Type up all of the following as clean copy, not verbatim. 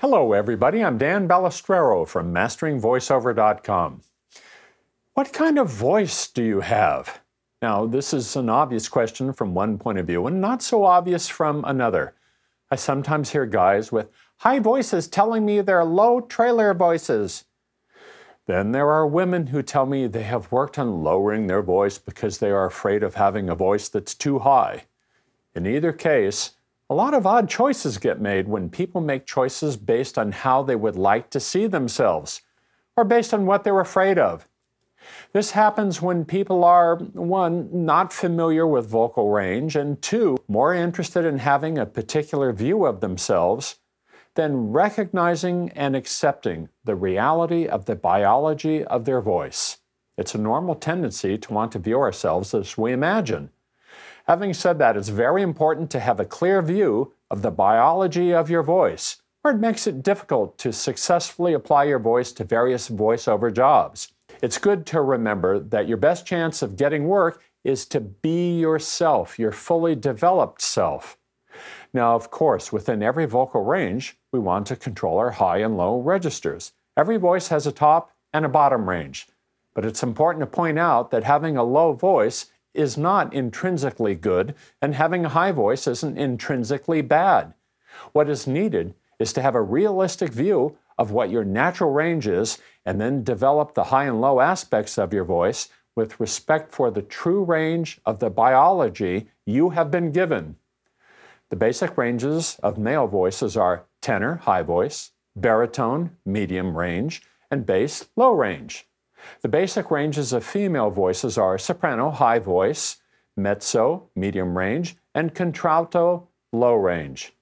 Hello everybody, I'm Dan Balistrero from MasteringVoiceover.com. What kind of voice do you have? Now, this is an obvious question from one point of view and not so obvious from another. I sometimes hear guys with high voices telling me they're low trailer voices. Then there are women who tell me they have worked on lowering their voice because they are afraid of having a voice that's too high. In either case, a lot of odd choices get made when people make choices based on how they would like to see themselves, or based on what they're afraid of. This happens when people are, 1, not familiar with vocal range, and 2, more interested in having a particular view of themselves than recognizing and accepting the reality of the biology of their voice. It's a normal tendency to want to view ourselves as we imagine. Having said that, it's very important to have a clear view of the biology of your voice, or it makes it difficult to successfully apply your voice to various voiceover jobs. It's good to remember that your best chance of getting work is to be yourself, your fully developed self. Now, of course, within every vocal range, we want to control our high and low registers. Every voice has a top and a bottom range, but it's important to point out that having a low voice is not intrinsically good, and having a high voice isn't intrinsically bad. What is needed is to have a realistic view of what your natural range is, and then develop the high and low aspects of your voice with respect for the true range of the biology you have been given. The basic ranges of male voices are tenor, high voice, baritone, medium range, and bass, low range. The basic ranges of female voices are soprano, high voice, mezzo, medium range, and contralto, low range.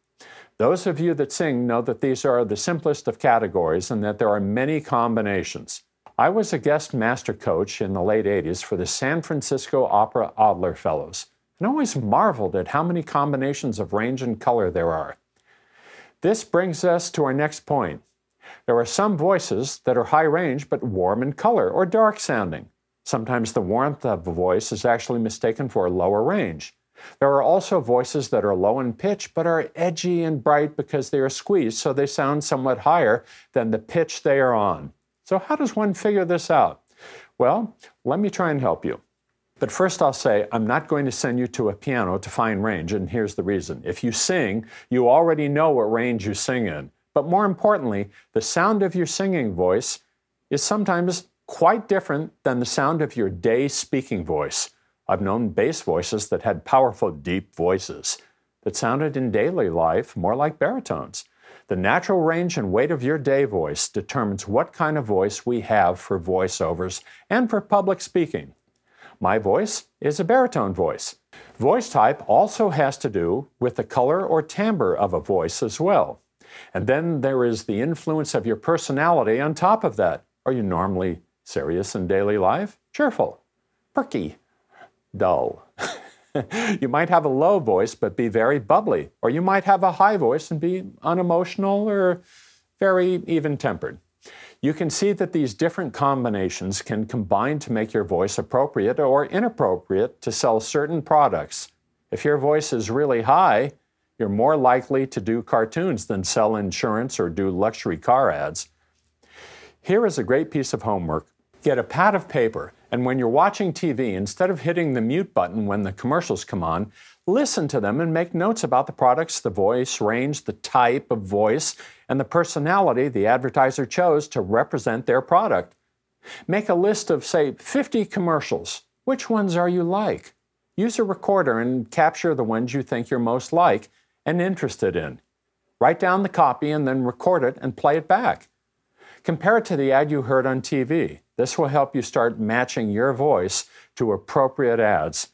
Those of you that sing know that these are the simplest of categories and that there are many combinations. I was a guest master coach in the late 80s for the San Francisco Opera Adler Fellows, and always marveled at how many combinations of range and color there are. This brings us to our next point. There are some voices that are high range but warm in color or dark sounding. Sometimes the warmth of a voice is actually mistaken for a lower range. There are also voices that are low in pitch but are edgy and bright because they are squeezed, so they sound somewhat higher than the pitch they are on. So how does one figure this out? Well, let me try and help you. But first I'll say I'm not going to send you to a piano to find range, and here's the reason. If you sing, you already know what range you sing in. But more importantly, the sound of your singing voice is sometimes quite different than the sound of your day speaking voice. I've known bass voices that had powerful, deep voices that sounded in daily life more like baritones. The natural range and weight of your day voice determines what kind of voice we have for voiceovers and for public speaking. My voice is a baritone voice. Voice type also has to do with the color or timbre of a voice as well. And then there is the influence of your personality on top of that. Are you normally serious in daily life? Cheerful? Perky? Dull? You might have a low voice but be very bubbly, or you might have a high voice and be unemotional or very even-tempered. You can see that these different combinations can combine to make your voice appropriate or inappropriate to sell certain products. If your voice is really high, you're more likely to do cartoons than sell insurance or do luxury car ads. Here is a great piece of homework. Get a pad of paper, and when you're watching TV, instead of hitting the mute button when the commercials come on, listen to them and make notes about the products, the voice range, the type of voice, and the personality the advertiser chose to represent their product. Make a list of, say, 50 commercials. Which ones are you like? Use a recorder and capture the ones you think you're most like and interested in. Write down the copy and then record it and play it back. Compare it to the ad you heard on TV. This will help you start matching your voice to appropriate ads.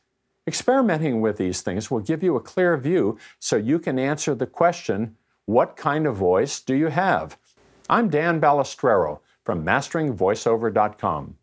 Experimenting with these things will give you a clear view so you can answer the question, what kind of voice do you have? I'm Dan Balistrero from MasteringVoiceover.com.